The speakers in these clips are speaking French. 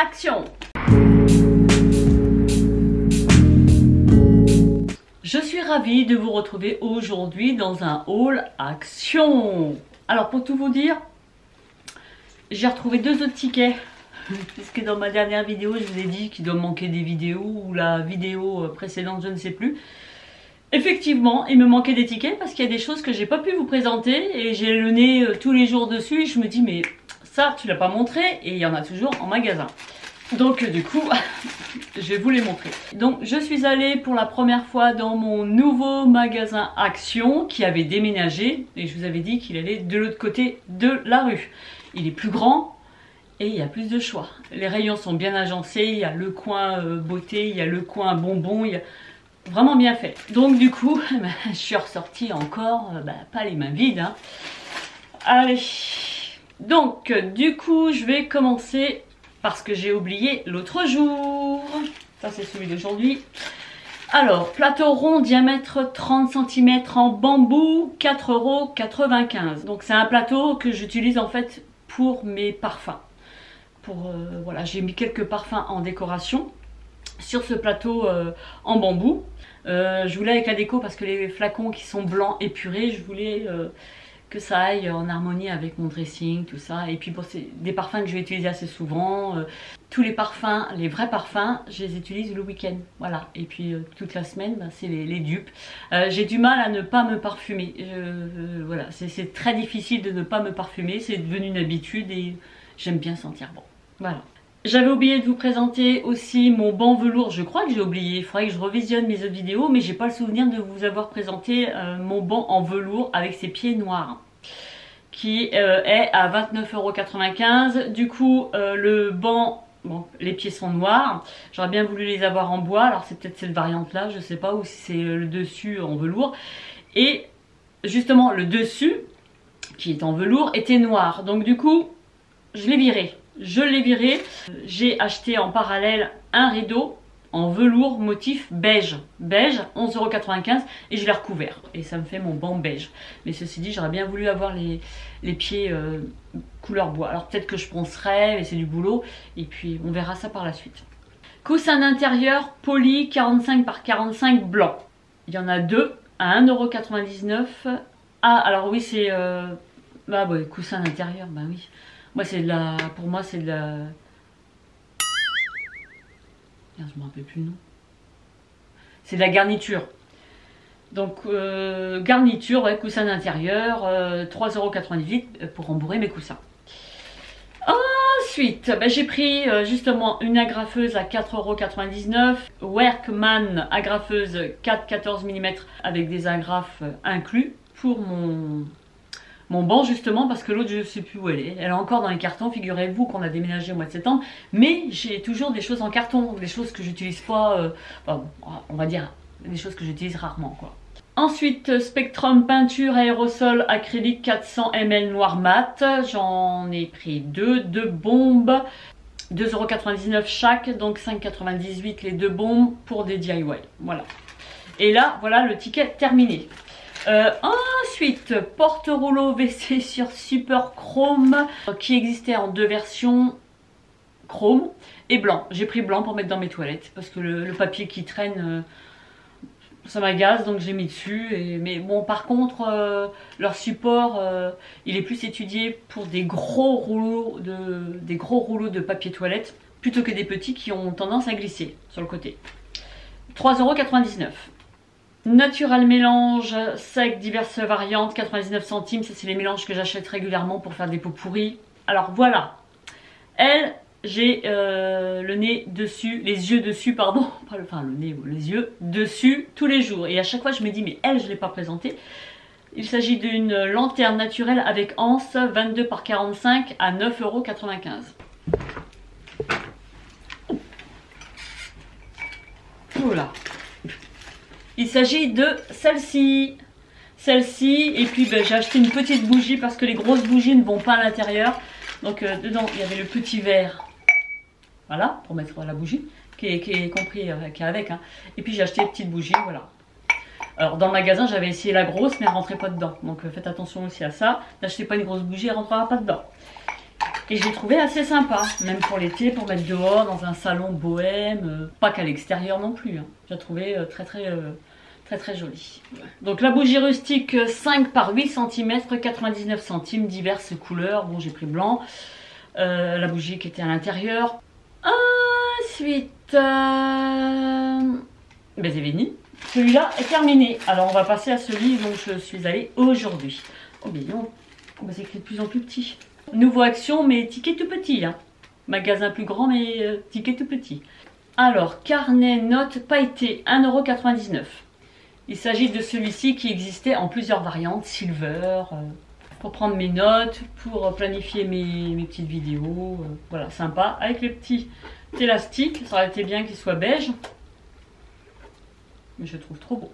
action! Je suis ravie de vous retrouver aujourd'hui dans un haul action. Alors pour tout vous dire, j'ai retrouvé 2 autres tickets. Puisque dans ma dernière vidéo, je vous ai dit qu'il doit me manquer des vidéos ou la vidéo précédente, je ne sais plus. Effectivement, il me manquait des tickets parce qu'il y a des choses que j'ai pas pu vous présenter et j'ai le nez tous les jours dessus et je me dis mais ça tu l'as pas montré et il y en a toujours en magasin. Donc du coup, je vais vous les montrer. Donc je suis allée pour la première fois dans mon nouveau magasin Action qui avait déménagé et je vous avais dit qu'il allait de l'autre côté de la rue. Il est plus grand et il y a plus de choix. Les rayons sont bien agencés, il y a le coin beauté, il y a le coin bonbons, il y a vraiment bien fait. Donc du coup, je suis ressortie encore, pas les mains vides. Hein. Allez, donc du coup, je vais commencer parce que j'ai oublié l'autre jour. Ça c'est celui d'aujourd'hui. Alors, plateau rond, diamètre 30 cm en bambou, 4,95 €. Donc c'est un plateau que j'utilise en fait pour mes parfums. Voilà, j'ai mis quelques parfums en décoration sur ce plateau en bambou. Je voulais avec la déco parce que les flacons qui sont blancs épurés, je voulais que ça aille en harmonie avec mon dressing, tout ça. Et puis bon, c'est des parfums que je vais utiliser assez souvent. Tous les parfums, les vrais parfums, je les utilise le week-end. Voilà. Et puis toute la semaine, c'est les dupes. J'ai du mal à ne pas me parfumer. Voilà, c'est très difficile de ne pas me parfumer. C'est devenu une habitude et j'aime bien sentir bon. Voilà. J'avais oublié de vous présenter aussi mon banc velours, je crois que j'ai oublié, il faudrait que je revisionne mes autres vidéos, mais j'ai pas le souvenir de vous avoir présenté mon banc en velours avec ses pieds noirs, qui est à 29,95 €. Du coup, le banc, bon, les pieds sont noirs, j'aurais bien voulu les avoir en bois, alors c'est peut-être cette variante là, je sais pas, ou si c'est le dessus en velours. Et justement, le dessus, qui est en velours, était noir, donc du coup, je l'ai viré. J'ai acheté en parallèle un rideau en velours motif beige, 11,95 € et je l'ai recouvert et ça me fait mon banc beige. Mais ceci dit, j'aurais bien voulu avoir les pieds couleur bois. Alors peut-être que je poncerai, mais c'est du boulot et puis on verra ça par la suite. Coussin d'intérieur poli 45 par 45 blanc. Il y en a 2 à 1,99 €. Ah alors oui, c'est ouais, coussin d'intérieur, bah oui. Moi c'est de la... Pour moi c'est de la... Merde, je me rappelle plus le nom. C'est de la garniture. Donc garniture, ouais, coussin d'intérieur, 3,98 € pour rembourrer mes coussins. Ensuite, j'ai pris justement une agrafeuse à 4,99 €. Workman agrafeuse 4,14 mm avec des agrafes inclus pour mon banc justement parce que l'autre je sais plus où elle est. Elle est encore dans les cartons, figurez-vous qu'on a déménagé au mois de septembre. Mais j'ai toujours des choses en carton, des choses que j'utilise pas, on va dire des choses que j'utilise rarement quoi. Ensuite, Spectrum peinture aérosol acrylique 400 ml noir mat. J'en ai pris 2 bombes. 2,99 € chaque, donc 5,98 € les 2 bombes pour des DIY. Voilà. Et là, voilà le ticket terminé. Ensuite, porte-rouleau WC sur super chrome qui existait en 2 versions, chrome et blanc. J'ai pris blanc pour mettre dans mes toilettes parce que le papier qui traîne, ça m'agace, donc j'ai mis dessus. Mais bon, par contre, leur support, il est plus étudié pour des gros rouleaux de papier toilette plutôt que des petits qui ont tendance à glisser sur le côté. 3,99 €. Natural mélange sec diverses variantes 99 centimes, ça c'est les mélanges que j'achète régulièrement pour faire des pots pourris. Alors voilà, elle, j'ai le nez dessus, les yeux dessus pardon, enfin le nez, les yeux dessus tous les jours et à chaque fois je me dis mais elle je ne l'ai pas présentée. Il s'agit d'une lanterne naturelle avec anse 22 par 45 à 9,95 €. Voilà. Il s'agit de celle-ci. Et puis j'ai acheté une petite bougie parce que les grosses bougies ne vont pas à l'intérieur. Donc dedans il y avait le petit verre. Voilà, pour mettre la bougie, qui est compris, qui est avec. Hein. Et puis j'ai acheté une petite bougie, voilà. Alors dans le magasin j'avais essayé la grosse mais elle rentrait pas dedans. Donc faites attention aussi à ça. N'achetez pas une grosse bougie, elle rentrera pas dedans. Et j'ai trouvé assez sympa, même pour l'été, pour mettre dehors dans un salon bohème, pas qu'à l'extérieur non plus. Hein. J'ai trouvé très joli. Donc la bougie rustique 5 par 8 cm, 99 centimes, diverses couleurs. Bon, j'ai pris blanc. La bougie qui était à l'intérieur. Ensuite, ben c'est fini. Celui-là est terminé. Alors on va passer à celui dont je suis allée aujourd'hui. Oh bien non, c'est écrit de plus en plus petit. Nouveau Action, mais ticket tout petit. Hein. Magasin plus grand, mais ticket tout petit. Alors, carnet notes pailleté, 1,99 €. Il s'agit de celui-ci qui existait en plusieurs variantes, silver, pour prendre mes notes, pour planifier mes petites vidéos. Voilà, sympa. Avec les petits élastiques, ça aurait été bien qu'il soit beige. Mais je trouve trop beau.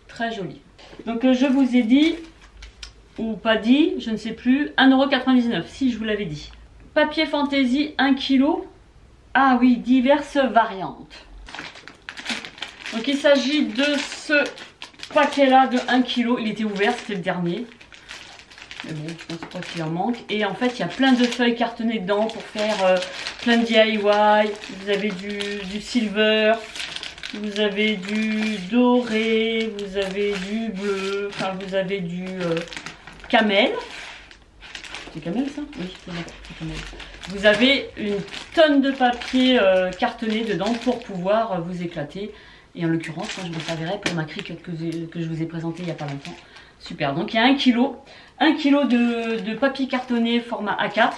Très joli. Donc je vous ai dit, ou pas dit, je ne sais plus, 1,99 €, si je vous l'avais dit. Papier fantaisie 1 kg. Ah oui, diverses variantes. Donc il s'agit de ce paquet là de 1 kg. Il était ouvert, c'était le dernier. Mais bon, je pense pas qu'il en manque. Et en fait, il y a plein de feuilles cartonnées dedans pour faire plein de DIY. Vous avez du silver, vous avez du doré, vous avez du bleu, enfin vous avez du camel. C'est camel ça? Oui, c'est camel. Vous avez une tonne de papier cartonné dedans pour pouvoir vous éclater. Et en l'occurrence, moi je me servirai pour ma crique que je vous ai présentée il n'y a pas longtemps. Super, donc il y a 1 kg. 1 kg de papier cartonné format A4,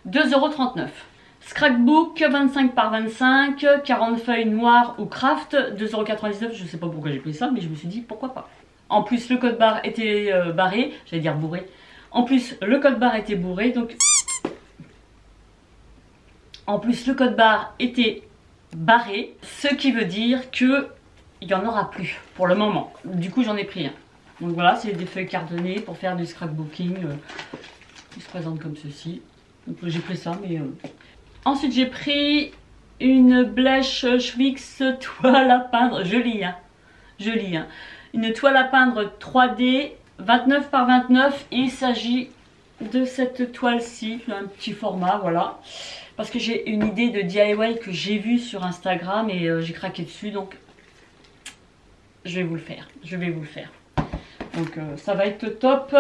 2,39 €. Scrapbook 25 par 25, 40 feuilles noires ou craft, 2,99 €. Je ne sais pas pourquoi j'ai pris ça, mais je me suis dit pourquoi pas. En plus, le code barre était barré, j'allais dire bourré. En plus, le code barre était bourré, donc... En plus, le code barre était barré, ce qui veut dire que il n'y en aura plus pour le moment. Du coup, j'en ai pris un. Donc voilà, c'est des feuilles cartonnées pour faire du scrapbooking. Qui se présente comme ceci. Donc j'ai pris ça, mais... Ensuite, j'ai pris une Blech Schwix toile à peindre. Jolie, hein. Jolie, hein. Une toile à peindre 3D, 29 par 29. Et il s'agit de cette toile-ci, un petit format, voilà. Parce que j'ai une idée de DIY que j'ai vue sur Instagram et j'ai craqué dessus, donc je vais vous le faire. Je vais vous le faire. Donc ça va être top.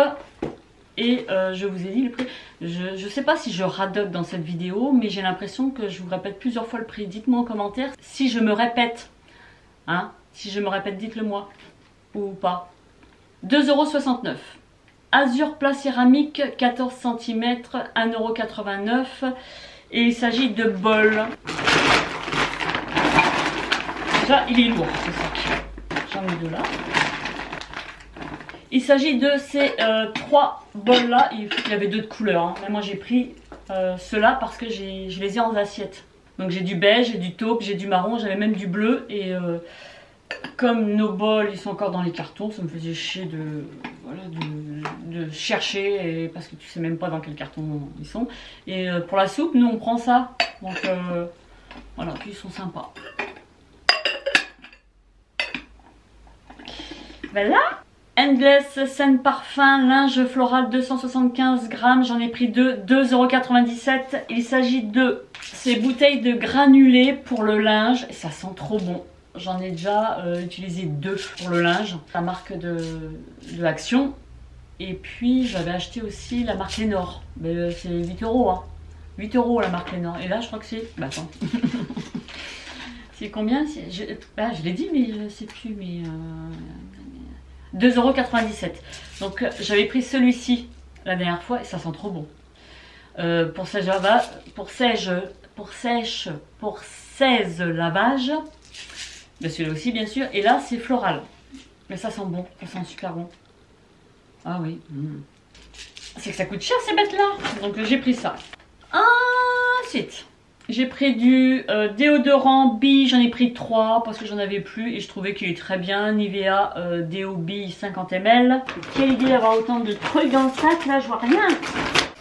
Et je vous ai dit le prix. Je sais pas si je radote dans cette vidéo, mais j'ai l'impression que je vous répète plusieurs fois le prix. Dites-moi en commentaire si je me répète. Hein? Si je me répète, dites-le moi. Ou pas. 2,69 €. Azur plat céramique, 14 cm, 1,89 €. Et il s'agit de bol. Déjà, il est lourd, ce sac. J'en ai deux là. Il s'agit de ces 3 bols là. Il y avait 2 de couleurs. Hein. Mais moi, j'ai pris ceux-là parce que je les ai en assiette. Donc, j'ai du beige, j'ai du taupe, j'ai du marron, j'avais même du bleu. Et comme nos bols, ils sont encore dans les cartons, ça me faisait chier de chercher parce que tu sais même pas dans quel carton ils sont. Et pour la soupe, nous on prend ça. Donc voilà, puis ils sont sympas. Voilà. Endless Scent Parfum, linge floral 275 grammes. J'en ai pris 2,97 €. Il s'agit de ces bouteilles de granulés pour le linge. Et ça sent trop bon. J'en ai déjà utilisé 2 pour le linge. La marque de Action. Et puis j'avais acheté aussi la marque Lénore. Mais c'est 8 €. Hein. 8 € la marque Lénore. Et là je crois que c'est... Bah attends. C'est combien? Je l'ai dit mais je sais plus. Mais 2,97 €. Donc j'avais pris celui-ci la dernière fois et ça sent trop bon. Pour 16 lavages. Mais celui-là aussi bien sûr. Et là c'est floral. Mais ça sent bon. Ça sent super bon. Ah oui. C'est que ça coûte cher ces bêtes là. Donc j'ai pris ça. Ensuite. J'ai pris du déodorant Bee, j'en ai pris 3 parce que j'en avais plus et je trouvais qu'il est très bien. Nivea Déo Bee 50 ml. Quelle idée d'avoir autant de trucs dans le sac là, je vois rien.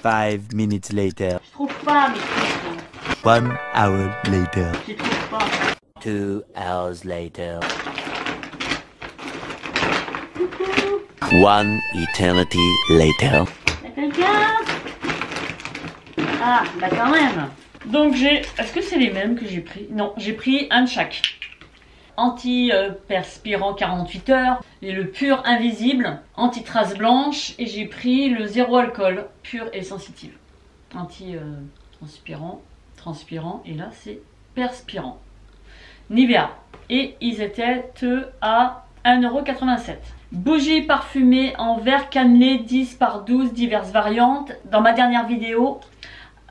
5 minutes later. Je trouve pas mes trucs. 1 hour later. Je trouve pas. 2 hours later. Coucou. 1 eternity later. Y'a quelqu'un? Ah, bah quand même. Donc j'ai... Est-ce que c'est les mêmes que j'ai pris? Non, j'ai pris un de chaque. Anti-perspirant 48 heures, et le pur invisible, anti-trace blanche, et j'ai pris le zéro alcool, pur et sensitive. Anti-transpirant, transpirant, et là c'est perspirant. Nivea. Et ils étaient à 1,87 €. Bougies parfumées en verre cannelé 10 par 12, diverses variantes. Dans ma dernière vidéo,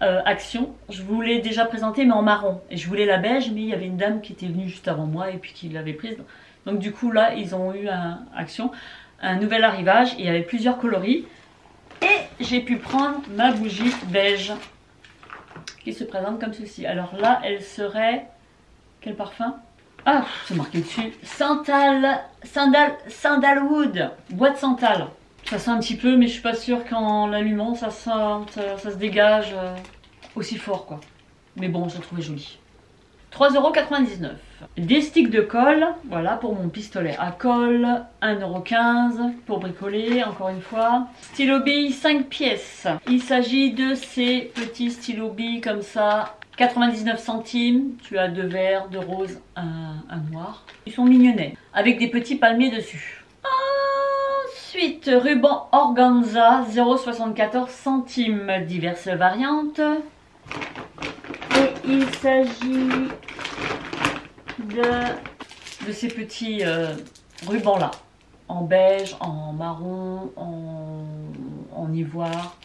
Action, je vous l'ai déjà présenté mais en marron. Et je voulais la beige, mais il y avait une dame qui était venue juste avant moi et puis qui l'avait prise. Donc du coup là, ils ont eu Action, un nouvel arrivage. Il y avait plusieurs coloris. Et j'ai pu prendre ma bougie beige qui se présente comme ceci. Alors là, elle serait... Quel parfum? Ah, c'est marqué dessus. Sandalwood. Bois de santal. Ça sent un petit peu, mais je suis pas sûre qu'en l'allumant, ça se dégage aussi fort, quoi. Mais bon, je l'ai trouvé joli. 3,99 €. Des sticks de colle, voilà, pour mon pistolet à colle. 1,15 € pour bricoler, encore une fois. Stylo billes 5 pièces. Il s'agit de ces petits stylo billes comme ça. 99 centimes, tu as 2 verts, 2 roses, un noir. Ils sont mignonnets, avec des petits palmiers dessus. Ensuite, ruban organza, 0,74 centimes, diverses variantes. Et il s'agit de ces petits rubans là, en beige, en marron, en ivoire.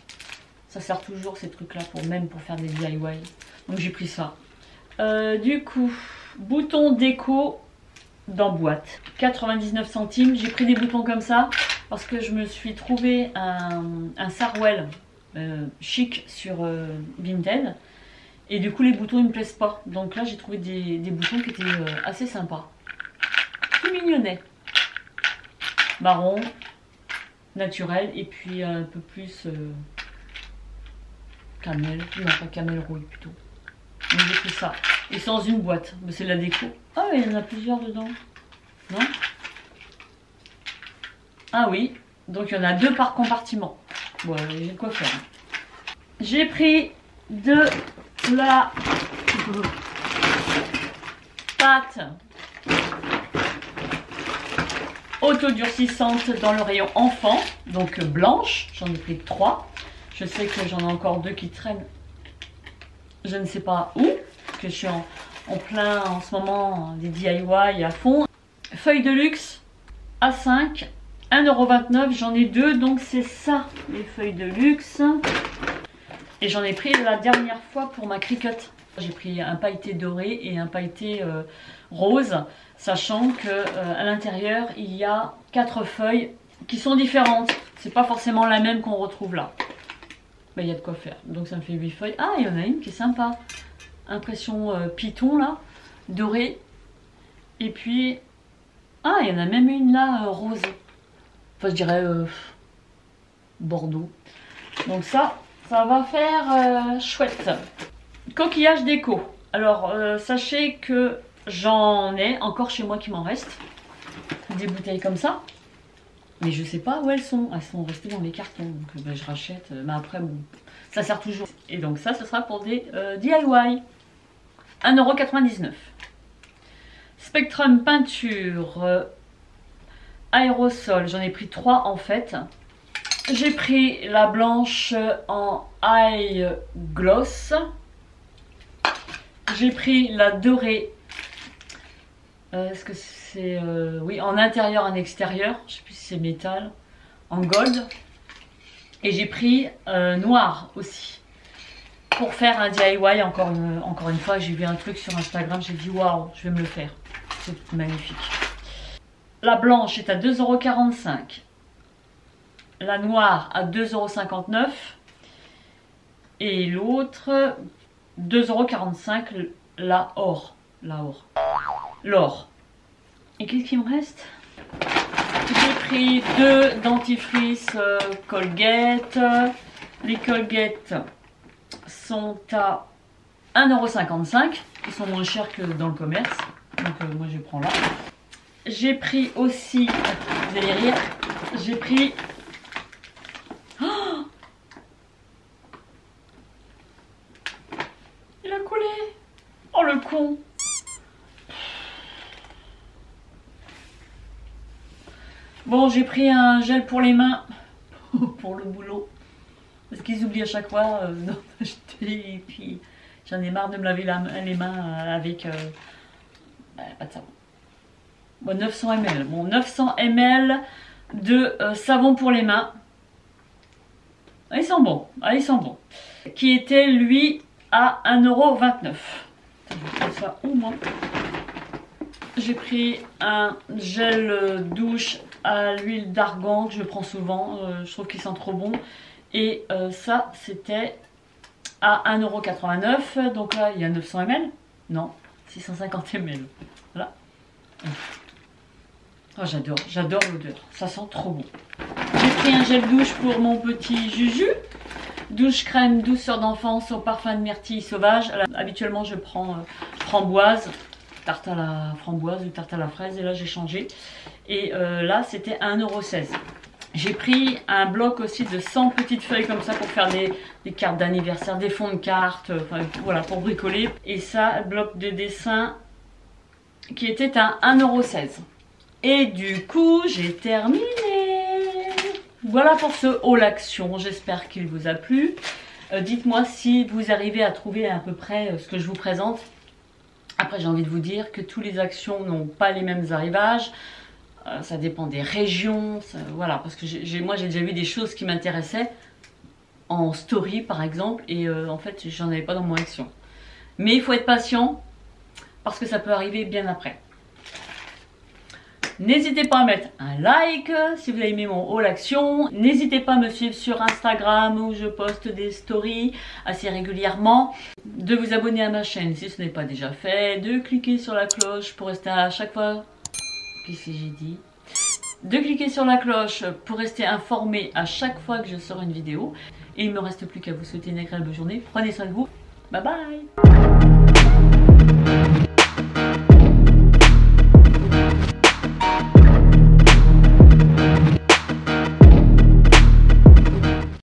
Ça sert toujours ces trucs là, même pour faire des DIY. Donc j'ai pris ça. Du coup, boutons déco dans boîte. 99 centimes. J'ai pris des boutons comme ça parce que je me suis trouvé un Sarwell chic sur Vinted. Et du coup les boutons ils me plaisent pas. Donc là j'ai trouvé des boutons qui étaient assez sympas. Tout mignonnets. Marron, naturel et puis un peu plus camel. Non pas camel rouille plutôt. Donc j'ai pris ça. Ils sont dans une boîte. Mais c'est de la déco. Ah il y en a plusieurs dedans. Non? Ah oui. Donc il y en a 2 par compartiment. Bon, j'ai de quoi faire. J'ai pris de la pâte autodurcissante dans le rayon enfant. Donc blanche. J'en ai pris 3. Je sais que j'en ai encore 2 qui traînent. Je ne sais pas où. Que je suis en plein en ce moment des DIY à fond. Feuille de luxe A5. 1,29 €. J'en ai 2. Donc c'est ça les feuilles de luxe. Et j'en ai pris la dernière fois pour ma Cricut. J'ai pris un pailleté doré et un pailleté rose, sachant que à l'intérieur il y a 4 feuilles qui sont différentes. C'est pas forcément la même qu'on retrouve là. Mais il y a de quoi faire. Donc ça me fait 8 feuilles. Ah, il y en a une qui est sympa. Impression python là, doré. Et puis, ah, il y en a même une là rose. Enfin, je dirais bordeaux. Donc ça va faire chouette. Coquillage déco. Alors, sachez que j'en ai encore chez moi qui m'en reste. Des bouteilles comme ça. Mais je sais pas où elles sont. Elles sont restées dans les cartons. Donc ben, je rachète. Mais après, bon, ça sert toujours. Et donc ça, ce sera pour des DIY. 1,99 €. Spectrum peinture aérosol. J'en ai pris 3 en fait. J'ai pris la blanche en eye gloss. J'ai pris la dorée. Est-ce que c'est... oui, en intérieur, en extérieur. Je sais plus si c'est métal. En gold. Et j'ai pris noir aussi. Pour faire un DIY, encore une fois, j'ai vu un truc sur Instagram. J'ai dit waouh, je vais me le faire. C'est magnifique. La blanche est à 2,45 €. La noire à 2,59 €. Et l'autre 2,45 €. La or. L'or. Et qu'est-ce qu'il me reste? J'ai pris 2 dentifrices Colgate. Les Colgate sont à 1,55 €. Ils sont moins chers que dans le commerce. Donc moi je prends là. J'ai pris aussi, vous allez rire, j'ai pris con. Bon, j'ai pris un gel pour les mains, pour le boulot. Parce qu'ils oublient à chaque fois d'en acheter. Et puis, j'en ai marre de me laver les mains avec pas de savon. Bon, 900 ml. Bon, 900 ml de savon pour les mains. Ah, ils sont bons. Ah, ils sont bons. Qui était, lui, à 1,29 €. Je vais prendre ça où, moi? J'ai pris un gel douche à l'huile d'argan que je prends souvent. Je trouve qu'il sent trop bon. Et ça, c'était à 1,89 €. Donc là, il y a 900 ml. Non, 650 ml. Voilà. Oh, j'adore l'odeur. Ça sent trop bon. J'ai pris un gel douche pour mon petit Juju. Douche crème douceur d'enfance au parfum de myrtille sauvage. Alors, habituellement, je prends framboise, tarte à la framboise ou tarte à la fraise. Et là, j'ai changé. Et là, c'était 1,16 €. J'ai pris un bloc aussi de 100 petites feuilles comme ça pour faire des cartes d'anniversaire, des fonds de cartes, enfin, voilà, pour bricoler. Et ça, bloc de dessin qui était à 1,16 €. Et du coup, j'ai terminé. Voilà pour ce haul action. J'espère qu'il vous a plu. Dites-moi si vous arrivez à trouver à peu près ce que je vous présente. Après, j'ai envie de vous dire que tous les actions n'ont pas les mêmes arrivages. Ça dépend des régions. Voilà, parce que moi, j'ai déjà vu des choses qui m'intéressaient en story, par exemple. Et en fait, j'en avais pas dans mon action. Mais il faut être patient parce que ça peut arriver bien après. N'hésitez pas à mettre un like si vous avez aimé mon haul action. N'hésitez pas à me suivre sur Instagram où je poste des stories assez régulièrement. De vous abonner à ma chaîne si ce n'est pas déjà fait. De cliquer sur la cloche pour rester à chaque fois... Qu'est-ce que j'ai dit? De cliquer sur la cloche pour rester informé à chaque fois que je sors une vidéo. Et il ne me reste plus qu'à vous souhaiter une agréable journée. Prenez soin de vous. Bye bye!